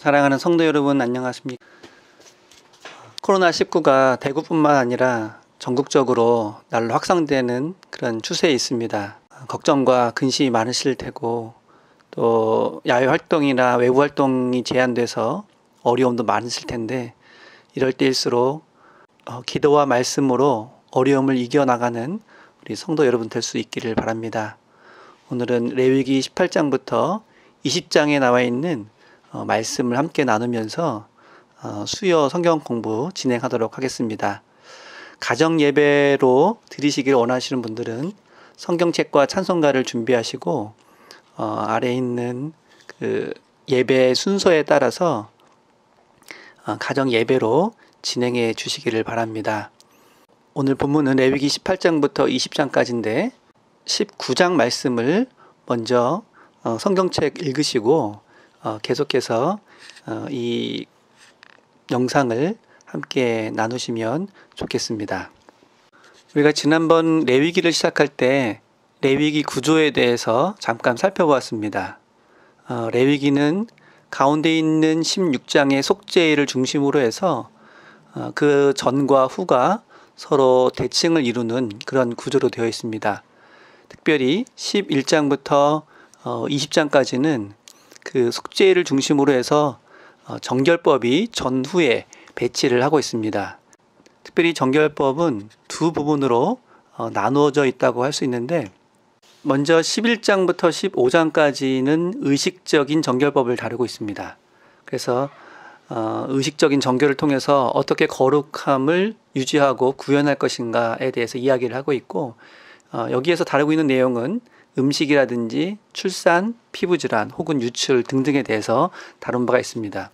사랑하는 성도 여러분, 안녕하십니까? 코로나19가 대구뿐만 아니라 전국적으로 날로 확산되는 그런 추세에 있습니다. 걱정과 근심이 많으실 테고, 또 야외 활동이나 외부 활동이 제한돼서 어려움도 많으실 텐데, 이럴 때일수록 기도와 말씀으로 어려움을 이겨나가는 우리 성도 여러분 될 수 있기를 바랍니다. 오늘은 레위기 18장부터 20장에 나와 있는 말씀을 함께 나누면서 수요 성경 공부 진행하도록 하겠습니다. 가정 예배로 드리시길 원하시는 분들은 성경책과 찬송가를 준비하시고 아래에 있는 그 예배 순서에 따라서 가정 예배로 진행해 주시기를 바랍니다. 오늘 본문은 레위기 18장부터 20장까지인데 19장 말씀을 먼저 성경책 읽으시고 계속해서 이 영상을 함께 나누시면 좋겠습니다. 우리가 지난번 레위기를 시작할 때 레위기 구조에 대해서 잠깐 살펴보았습니다. 레위기는 가운데 있는 16장의 속죄일을 중심으로 해서 그 전과 후가 서로 대칭을 이루는 그런 구조로 되어 있습니다. 특별히 11장부터 20장까지는 그 속죄일을 중심으로 해서 정결법이 전후에 배치를 하고 있습니다. 특별히 정결법은 두 부분으로 나누어져 있다고 할 수 있는데, 먼저 11장부터 15장까지는 의식적인 정결법을 다루고 있습니다. 그래서 의식적인 정결을 통해서 어떻게 거룩함을 유지하고 구현할 것인가에 대해서 이야기를 하고 있고, 여기에서 다루고 있는 내용은 음식이라든지 출산, 피부질환 혹은 유출 등등에 대해서 다룬 바가 있습니다.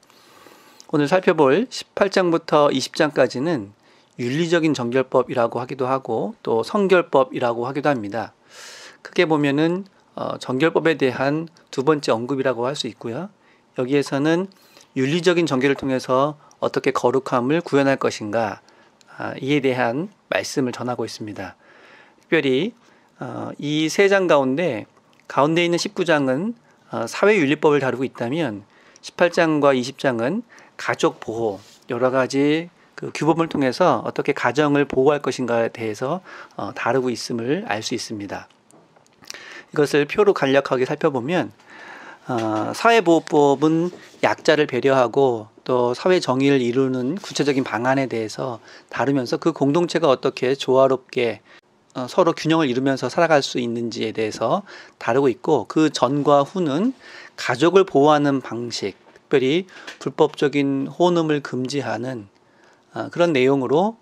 오늘 살펴볼 18장부터 20장까지는 윤리적인 정결법이라고 하기도 하고 또 성결법이라고 하기도 합니다. 크게 보면은 정결법에 대한 두 번째 언급이라고 할 수 있고요. 여기에서는 윤리적인 정결을 통해서 어떻게 거룩함을 구현할 것인가, 이에 대한 말씀을 전하고 있습니다. 특별히 이 세 장 가운데 있는 19장은 사회윤리법을 다루고 있다면 18장과 20장은 가족 보호, 여러 가지 그 규범을 통해서 어떻게 가정을 보호할 것인가에 대해서 다루고 있음을 알 수 있습니다. 이것을 표로 간략하게 살펴보면 사회보호법은 약자를 배려하고 또 사회 정의를 이루는 구체적인 방안에 대해서 다루면서 그 공동체가 어떻게 조화롭게 서로 균형을 이루면서 살아갈 수 있는지에 대해서 다루고 있고, 그 전과 후는 가족을 보호하는 방식, 특별히 불법적인 혼음을 금지하는 그런 내용으로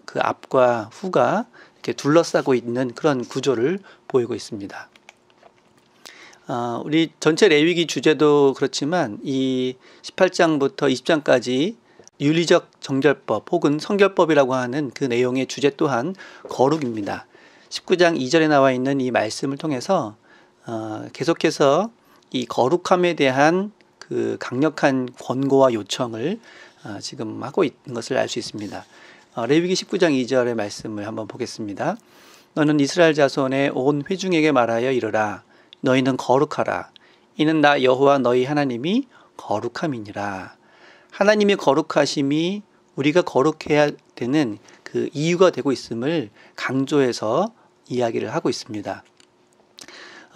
그 앞과 후가 이렇게 둘러싸고 있는 그런 구조를 보이고 있습니다. 우리 전체 레위기 주제도 그렇지만 이 18장부터 20장까지 윤리적 정결법 혹은 성결법이라고 하는 그 내용의 주제 또한 거룩입니다. 19장 2절에 나와 있는 이 말씀을 통해서 계속해서 이 거룩함에 대한 그 강력한 권고와 요청을 지금 하고 있는 것을 알 수 있습니다. 레위기 19장 2절의 말씀을 한번 보겠습니다. 너는 이스라엘 자손의 온 회중에게 말하여 이르라. 너희는 거룩하라. 이는 나 여호와 너희 하나님이 거룩함이니라. 하나님이 거룩하심이 우리가 거룩해야 되는 그 이유가 되고 있음을 강조해서 이야기를 하고 있습니다.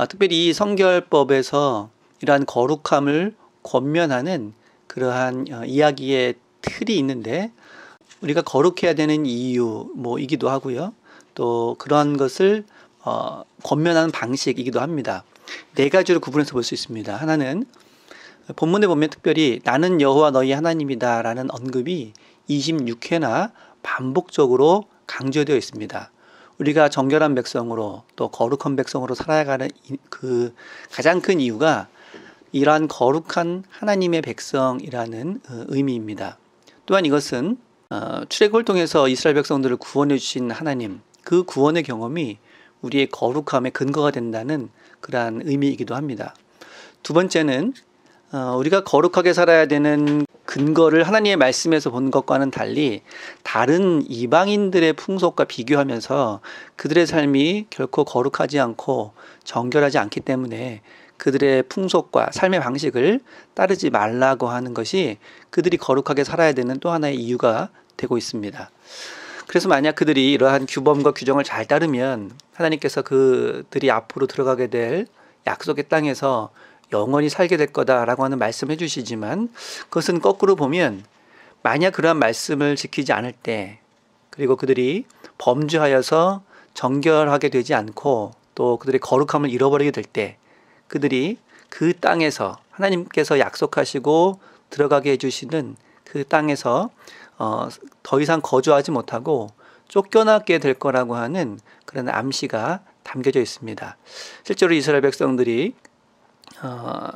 특별히 이 성결법에서 이러한 거룩함을 권면하는 그러한 이야기의 틀이 있는데, 우리가 거룩해야 되는 이유이기도 하고요. 또 그러한 것을 권면하는 방식이기도 합니다. 네 가지로 구분해서 볼 수 있습니다. 하나는 본문에 보면 특별히 나는 여호와 너희 하나님이다 라는 언급이 26회나 반복적으로 강조되어 있습니다. 우리가 정결한 백성으로 또 거룩한 백성으로 살아가는 그 가장 큰 이유가 이러한 거룩한 하나님의 백성이라는 의미입니다. 또한 이것은 출애굽을 통해서 이스라엘 백성들을 구원해 주신 하나님, 그 구원의 경험이 우리의 거룩함의 근거가 된다는 그러한 의미이기도 합니다. 두 번째는 우리가 거룩하게 살아야 되는 근거를 하나님의 말씀에서 본 것과는 달리 다른 이방인들의 풍속과 비교하면서 그들의 삶이 결코 거룩하지 않고 정결하지 않기 때문에 그들의 풍속과 삶의 방식을 따르지 말라고 하는 것이 그들이 거룩하게 살아야 되는 또 하나의 이유가 되고 있습니다. 그래서 만약 그들이 이러한 규범과 규정을 잘 따르면 하나님께서 그들이 앞으로 들어가게 될 약속의 땅에서 영원히 살게 될 거다라고 하는 말씀을 해주시지만, 그것은 거꾸로 보면 만약 그러한 말씀을 지키지 않을 때, 그리고 그들이 범죄하여서 정결하게 되지 않고 또 그들의 거룩함을 잃어버리게 될 때, 그들이 그 땅에서 하나님께서 약속하시고 들어가게 해주시는 그 땅에서 더 이상 거주하지 못하고 쫓겨나게 될 거라고 하는 그런 암시가 담겨져 있습니다. 실제로 이스라엘 백성들이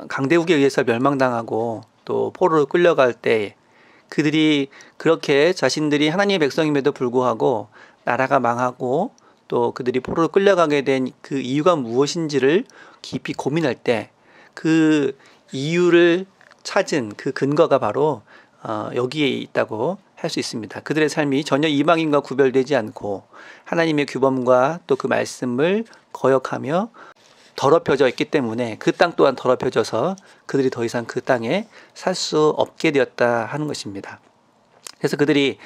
강대국에 의해서 멸망당하고 또 포로로 끌려갈 때, 그들이 그렇게 자신들이 하나님의 백성임에도 불구하고 나라가 망하고 또 그들이 포로로 끌려가게 된 그 이유가 무엇인지를 깊이 고민할 때, 그 이유를 찾은 그 근거가 바로 여기에 있다고 할 수 있습니다. 그들의 삶이 전혀 이방인과 구별되지 않고 하나님의 규범과 또 그 말씀을 거역하며 더럽혀져 있기 때문에 그 땅 또한 더럽혀져서 그들이 더 이상 그 땅에 살 수 없게 되었다 하는 것입니다. 그래서 그들이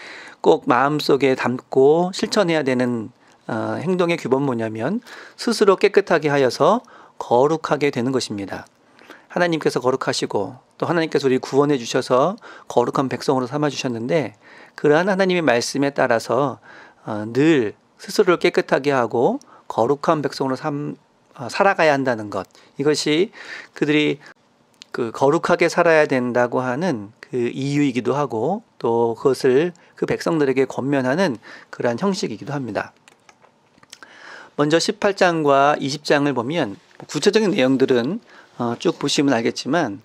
꼭 마음속에 담고 실천해야 되는 행동의 규범은 뭐냐면, 스스로 깨끗하게 하여서 거룩하게 되는 것입니다. 하나님께서 거룩하시고 또 하나님께서 우리 구원해 주셔서 거룩한 백성으로 삼아 주셨는데, 그러한 하나님의 말씀에 따라서 늘 스스로를 깨끗하게 하고 거룩한 백성으로 살아가야 한다는 것, 이것이 그들이 그 거룩하게 살아야 된다고 하는 그 이유이기도 하고, 또 그것을 그 백성들에게 권면하는 그러한 형식이기도 합니다. 먼저 18장과 20장을 보면 구체적인 내용들은 쭉 보시면 알겠지만,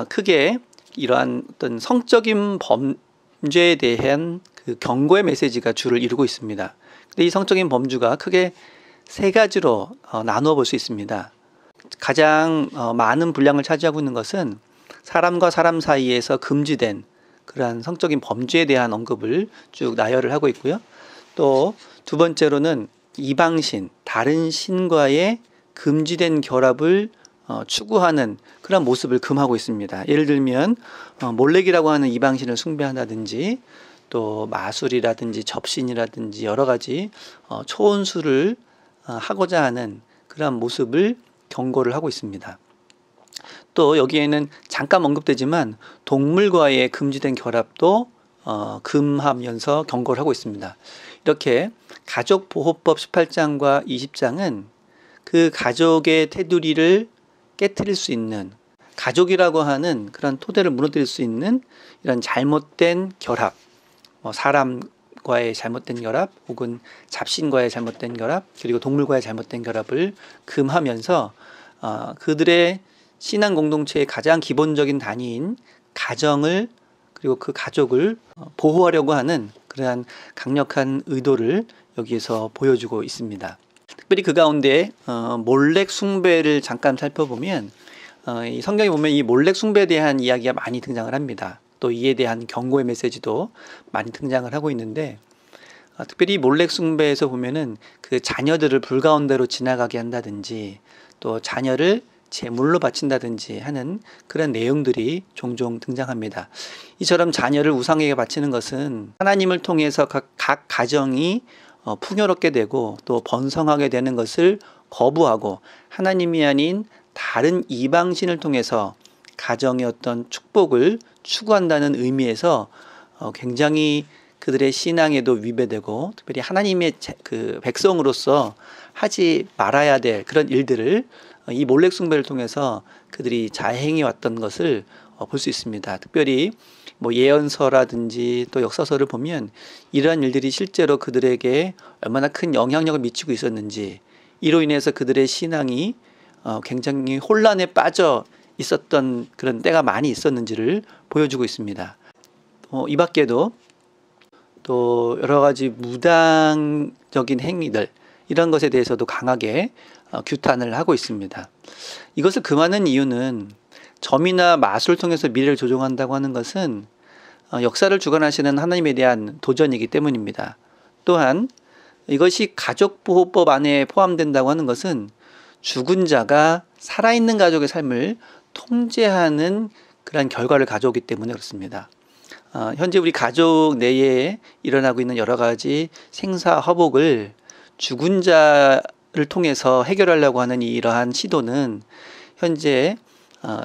크게 이러한 어떤 성적인 범죄에 대한 그 경고의 메시지가 주를 이루고 있습니다. 근데 이 성적인 범주가 크게 세 가지로 나누어 볼 수 있습니다. 가장 많은 분량을 차지하고 있는 것은 사람과 사람 사이에서 금지된 그러한 성적인 범죄에 대한 언급을 쭉 나열을 하고 있고요. 또 두 번째로는 이방신, 다른 신과의 금지된 결합을 추구하는 그런 모습을 금하고 있습니다. 예를 들면 몰렉이라고 하는 이방신을 숭배한다든지, 또 마술이라든지 접신이라든지 여러 가지 초혼수를 하고자 하는 그런 모습을 경고를 하고 있습니다. 또 여기에는 잠깐 언급되지만 동물과의 금지된 결합도 금하면서 경고를 하고 있습니다. 이렇게 가족보호법 18장과 20장은 그 가족의 테두리를 깨트릴 수 있는, 가족이라고 하는 그런 토대를 무너뜨릴 수 있는 이런 잘못된 결합, 사람과의 잘못된 결합, 혹은 잡신과의 잘못된 결합, 그리고 동물과의 잘못된 결합을 금하면서 그들의 신앙 공동체의 가장 기본적인 단위인 가정을, 그리고 그 가족을 보호하려고 하는 그러한 강력한 의도를 여기에서 보여주고 있습니다. 특별히 그 가운데 몰렉 숭배를 잠깐 살펴보면, 이 성경에 보면 이 몰렉 숭배에 대한 이야기가 많이 등장을 합니다. 또 이에 대한 경고의 메시지도 많이 등장을 하고 있는데, 특별히 몰렉 숭배에서 보면은 그 자녀들을 불 가운데로 지나가게 한다든지, 또 자녀를 제물로 바친다든지 하는 그런 내용들이 종종 등장합니다. 이처럼 자녀를 우상에게 바치는 것은 하나님을 통해서 각 가정이 풍요롭게 되고 또 번성하게 되는 것을 거부하고, 하나님이 아닌 다른 이방신을 통해서 가정의 어떤 축복을 추구한다는 의미에서 굉장히 그들의 신앙에도 위배되고, 특별히 하나님의 그 백성으로서 하지 말아야 될 그런 일들을 이 몰렉 숭배를 통해서 그들이 자행해 왔던 것을 볼 수 있습니다. 특별히 예언서라든지 또 역사서를 보면 이러한 일들이 실제로 그들에게 얼마나 큰 영향력을 미치고 있었는지, 이로 인해서 그들의 신앙이 굉장히 혼란에 빠져 있었던 그런 때가 많이 있었는지를 보여주고 있습니다. 이 밖에도 또 여러 가지 무당적인 행위들, 이런 것에 대해서도 강하게 규탄을 하고 있습니다. 이것을 금하는 이유는 점이나 마술을 통해서 미래를 조종한다고 하는 것은 역사를 주관하시는 하나님에 대한 도전이기 때문입니다. 또한 이것이 가족보호법 안에 포함된다고 하는 것은 죽은 자가 살아있는 가족의 삶을 통제하는 그런 결과를 가져오기 때문에 그렇습니다. 현재 우리 가족 내에 일어나고 있는 여러 가지 생사화복을 죽은 자를 통해서 해결하려고 하는 이러한 시도는 현재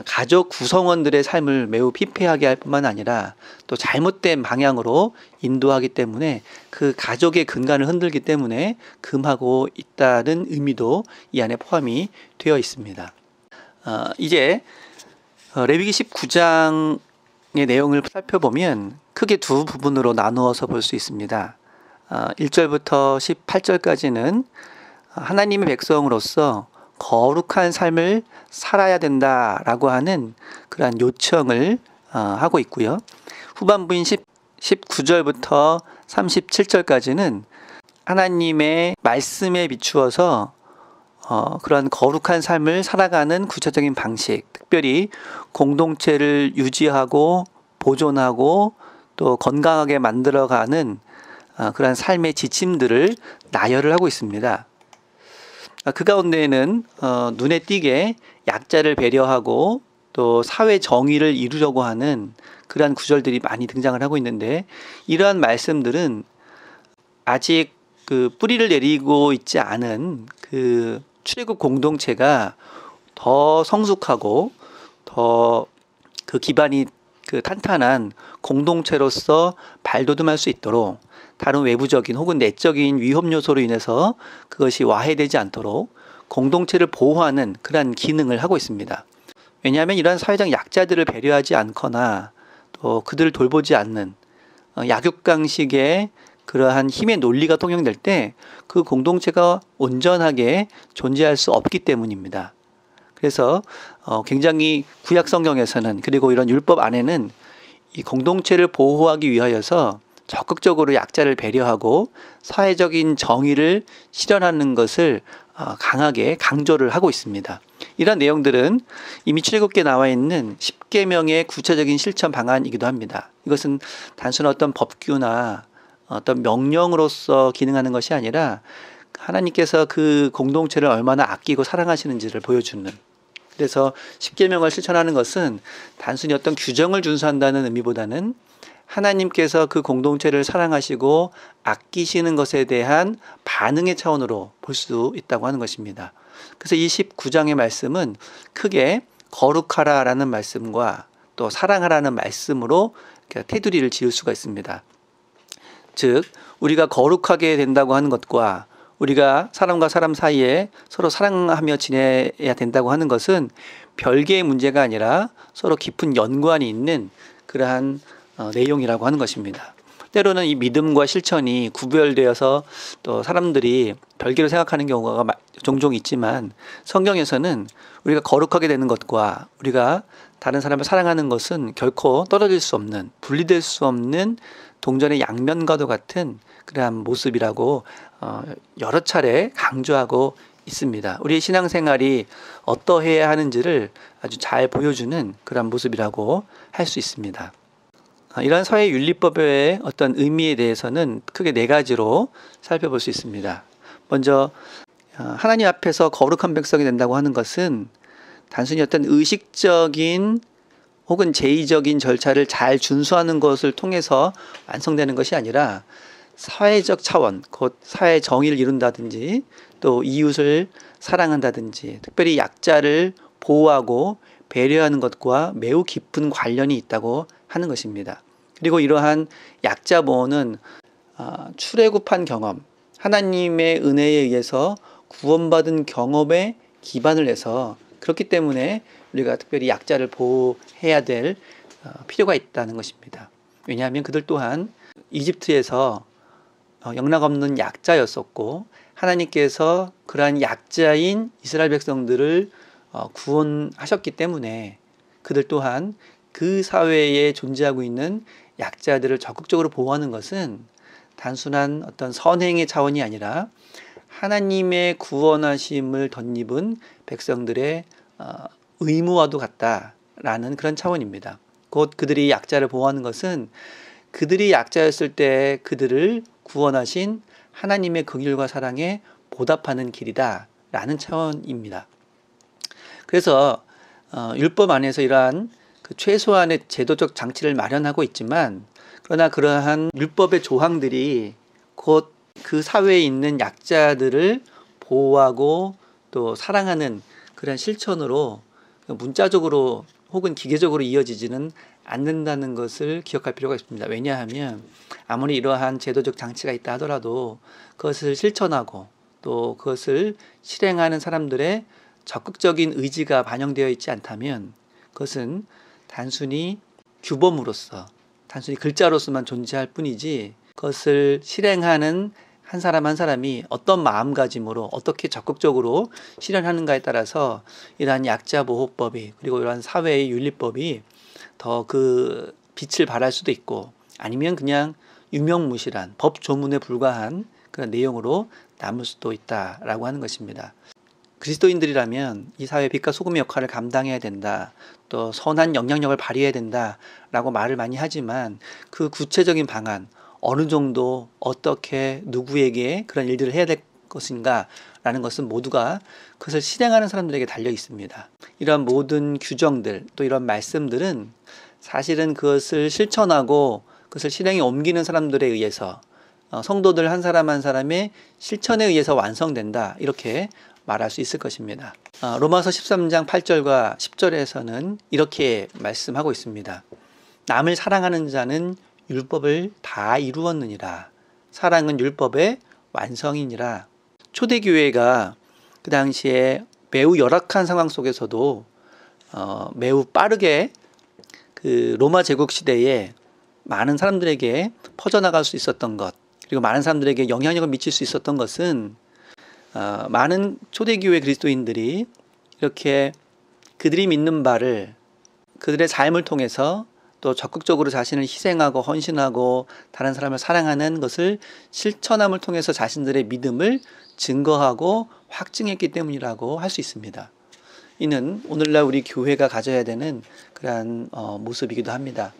가족 구성원들의 삶을 매우 피폐하게 할 뿐만 아니라 또 잘못된 방향으로 인도하기 때문에 그 가족의 근간을 흔들기 때문에 금하고 있다는 의미도 이 안에 포함이 되어 있습니다. 이제 레위기 19장의 내용을 살펴보면 크게 두 부분으로 나누어서 볼 수 있습니다. 1절부터 18절까지는 하나님의 백성으로서 거룩한 삶을 살아야 된다라고 하는 그러한 요청을 하고 있고요. 후반부인 19절부터 37절까지는 하나님의 말씀에 비추어서 그런 거룩한 삶을 살아가는 구체적인 방식, 특별히 공동체를 유지하고 보존하고 또 건강하게 만들어가는 그런 삶의 지침들을 나열을 하고 있습니다. 그 가운데에는 눈에 띄게 약자를 배려하고 또 사회 정의를 이루려고 하는 그러한 구절들이 많이 등장을 하고 있는데, 이러한 말씀들은 아직 그 뿌리를 내리고 있지 않은 그 출애굽 공동체가 더 성숙하고 더 그 기반이 그 탄탄한 공동체로서 발돋움할 수 있도록 다른 외부적인 혹은 내적인 위험 요소로 인해서 그것이 와해되지 않도록 공동체를 보호하는 그러한 기능을 하고 있습니다. 왜냐하면 이러한 사회적 약자들을 배려하지 않거나 또 그들을 돌보지 않는 약육강식의 그러한 힘의 논리가 통용될 때 그 공동체가 온전하게 존재할 수 없기 때문입니다. 그래서 굉장히 구약 성경에서는, 그리고 이런 율법 안에는 이 공동체를 보호하기 위하여서 적극적으로 약자를 배려하고 사회적인 정의를 실현하는 것을 강하게 강조를 하고 있습니다. 이런 내용들은 이미 출애굽기에 나와 있는 10계명의 구체적인 실천 방안이기도 합니다. 이것은 단순한 어떤 법규나 어떤 명령으로서 기능하는 것이 아니라 하나님께서 그 공동체를 얼마나 아끼고 사랑하시는지를 보여주는, 그래서 10계명을 실천하는 것은 단순히 어떤 규정을 준수한다는 의미보다는 하나님께서 그 공동체를 사랑하시고 아끼시는 것에 대한 반응의 차원으로 볼 수 있다고 하는 것입니다. 그래서 이 19장의 말씀은 크게 거룩하라라는 말씀과 또 사랑하라는 말씀으로 테두리를 지을 수가 있습니다. 즉, 우리가 거룩하게 된다고 하는 것과 우리가 사람과 사람 사이에 서로 사랑하며 지내야 된다고 하는 것은 별개의 문제가 아니라 서로 깊은 연관이 있는 그러한 내용이라고 하는 것입니다. 때로는 이 믿음과 실천이 구별되어서 또 사람들이 별개로 생각하는 경우가 종종 있지만, 성경에서는 우리가 거룩하게 되는 것과 우리가 다른 사람을 사랑하는 것은 결코 떨어질 수 없는, 분리될 수 없는 동전의 양면과도 같은 그러한 모습이라고 여러 차례 강조하고 있습니다. 우리의 신앙생활이 어떠해야 하는지를 아주 잘 보여주는 그러한 모습이라고 할 수 있습니다. 이러한 사회윤리법의 어떤 의미에 대해서는 크게 네 가지로 살펴볼 수 있습니다. 먼저 하나님 앞에서 거룩한 백성이 된다고 하는 것은 단순히 어떤 의식적인 혹은 제의적인 절차를 잘 준수하는 것을 통해서 완성되는 것이 아니라 사회적 차원, 곧 사회 정의를 이룬다든지 또 이웃을 사랑한다든지 특별히 약자를 보호하고 배려하는 것과 매우 깊은 관련이 있다고 하는 것입니다. 그리고 이러한 약자 보호는 출애굽한 경험, 하나님의 은혜에 의해서 구원받은 경험에 기반을 해서, 그렇기 때문에 우리가 특별히 약자를 보호해야 될 필요가 있다는 것입니다. 왜냐하면 그들 또한 이집트에서 영락없는 약자였었고, 하나님께서 그러한 약자인 이스라엘 백성들을 구원하셨기 때문에 그들 또한 그 사회에 존재하고 있는 약자들을 적극적으로 보호하는 것은 단순한 어떤 선행의 차원이 아니라 하나님의 구원하심을 덧입은 백성들의 의무와도 같다라는 그런 차원입니다. 곧 그들이 약자를 보호하는 것은 그들이 약자였을 때 그들을 구원하신 하나님의 긍휼과 사랑에 보답하는 길이다 라는 차원입니다. 그래서 율법 안에서 이러한 그 최소한의 제도적 장치를 마련하고 있지만, 그러나 그러한 율법의 조항들이 곧 그 사회에 있는 약자들을 보호하고 또 사랑하는 그런 실천으로 문자적으로 혹은 기계적으로 이어지지는 않는다는 것을 기억할 필요가 있습니다. 왜냐하면 아무리 이러한 제도적 장치가 있다 하더라도 그것을 실천하고 또 그것을 실행하는 사람들의 적극적인 의지가 반영되어 있지 않다면 그것은 단순히 규범으로서, 단순히 글자로서만 존재할 뿐이지, 그것을 실행하는 한 사람 한 사람이 어떤 마음가짐으로 어떻게 적극적으로 실현하는가에 따라서 이러한 약자보호법이, 그리고 이러한 사회의 윤리법이 더 그 빛을 발할 수도 있고, 아니면 그냥 유명무실한 법 조문에 불과한 그런 내용으로 남을 수도 있다라고 하는 것입니다. 그리스도인들이라면 이 사회의 빛과 소금의 역할을 감당해야 된다, 또 선한 영향력을 발휘해야 된다라고 말을 많이 하지만, 그 구체적인 방안, 어느 정도 어떻게 누구에게 그런 일들을 해야 될 것인가 라는 것은 모두가 그것을 실행하는 사람들에게 달려 있습니다. 이런 모든 규정들, 또 이런 말씀들은 사실은 그것을 실천하고 그것을 실행에 옮기는 사람들에 의해서, 성도들 한 사람 한 사람의 실천에 의해서 완성된다, 이렇게 말할 수 있을 것입니다. 로마서 13장 8절과 10절에서는 이렇게 말씀하고 있습니다. 남을 사랑하는 자는 율법을 다 이루었느니라. 사랑은 율법의 완성이니라. 초대교회가 그 당시에 매우 열악한 상황 속에서도 매우 빠르게 그 로마 제국 시대에 많은 사람들에게 퍼져나갈 수 있었던 것, 그리고 많은 사람들에게 영향력을 미칠 수 있었던 것은 많은 초대교회 그리스도인들이 이렇게 그들이 믿는 바를 그들의 삶을 통해서 또 적극적으로 자신을 희생하고 헌신하고 다른 사람을 사랑하는 것을 실천함을 통해서 자신들의 믿음을 증거하고 확증했기 때문이라고 할 수 있습니다. 이는 오늘날 우리 교회가 가져야 되는 그러한 모습이기도 합니다.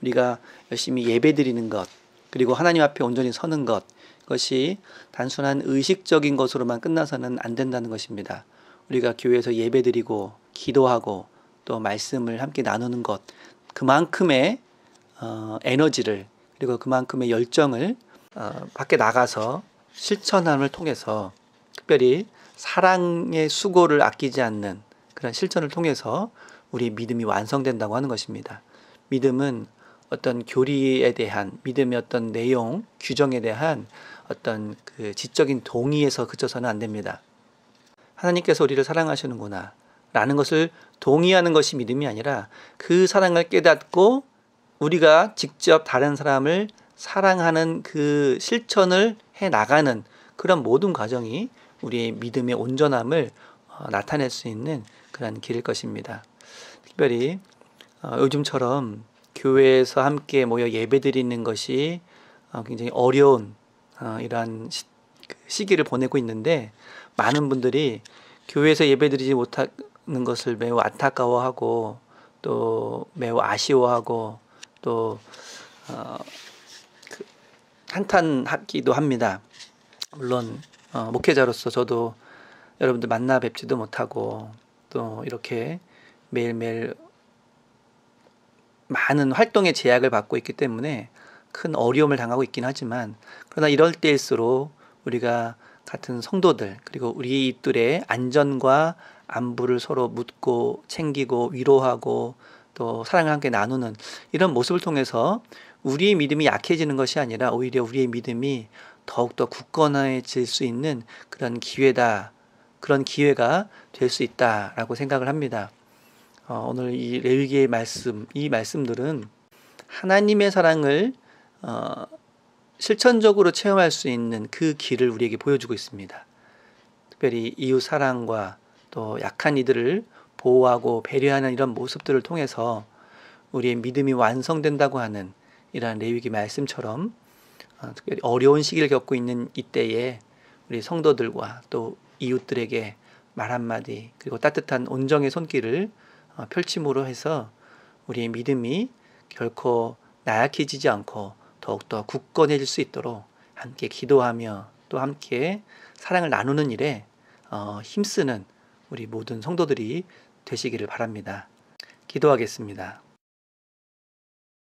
우리가 열심히 예배드리는 것, 그리고 하나님 앞에 온전히 서는 것, 그것이 단순한 의식적인 것으로만 끝나서는 안 된다는 것입니다. 우리가 교회에서 예배드리고 기도하고 또 말씀을 함께 나누는 것, 그만큼의 에너지를, 그리고 그만큼의 열정을 밖에 나가서 실천함을 통해서, 특별히 사랑의 수고를 아끼지 않는 그런 실천을 통해서 우리 믿음이 완성된다고 하는 것입니다. 믿음은 어떤 교리에 대한, 믿음의 어떤 내용, 규정에 대한 어떤 그 지적인 동의에서 그쳐서는 안 됩니다. 하나님께서 우리를 사랑하시는구나 라는 것을 동의하는 것이 믿음이 아니라, 그 사랑을 깨닫고 우리가 직접 다른 사람을 사랑하는 그 실천을 해 나가는 그런 모든 과정이 우리의 믿음의 온전함을 나타낼 수 있는 그런 길일 것입니다. 특별히 요즘처럼 교회에서 함께 모여 예배드리는 것이 굉장히 어려운 이러한 시기를 보내고 있는데, 많은 분들이 교회에서 예배드리지 못하는 것을 매우 안타까워하고 또 매우 아쉬워하고 또 한탄하기도 합니다. 물론 목회자로서 저도 여러분들 만나 뵙지도 못하고 또 이렇게 매일매일 많은 활동의 제약을 받고 있기 때문에 큰 어려움을 당하고 있긴 하지만, 그러나 이럴 때일수록 우리가 같은 성도들, 그리고 우리 이들의 안전과 안부를 서로 묻고 챙기고 위로하고 또 사랑을 함께 나누는 이런 모습을 통해서 우리의 믿음이 약해지는 것이 아니라 오히려 우리의 믿음이 더욱더 굳건해질 수 있는 그런 기회다, 그런 기회가 될 수 있다라고 생각을 합니다. 오늘 이 레위기의 말씀, 이 말씀들은 하나님의 사랑을 실천적으로 체험할 수 있는 그 길을 우리에게 보여주고 있습니다. 특별히 이웃 사랑과 또 약한 이들을 보호하고 배려하는 이런 모습들을 통해서 우리의 믿음이 완성된다고 하는 이러한 레위기 말씀처럼, 특별히 어려운 시기를 겪고 있는 이때에 우리 성도들과 또 이웃들에게 말 한마디, 그리고 따뜻한 온정의 손길을 펼침으로 해서 우리의 믿음이 결코 나약해지지 않고 더욱더 굳건해질 수 있도록 함께 기도하며 또 함께 사랑을 나누는 일에 힘쓰는 우리 모든 성도들이 되시기를 바랍니다. 기도하겠습니다.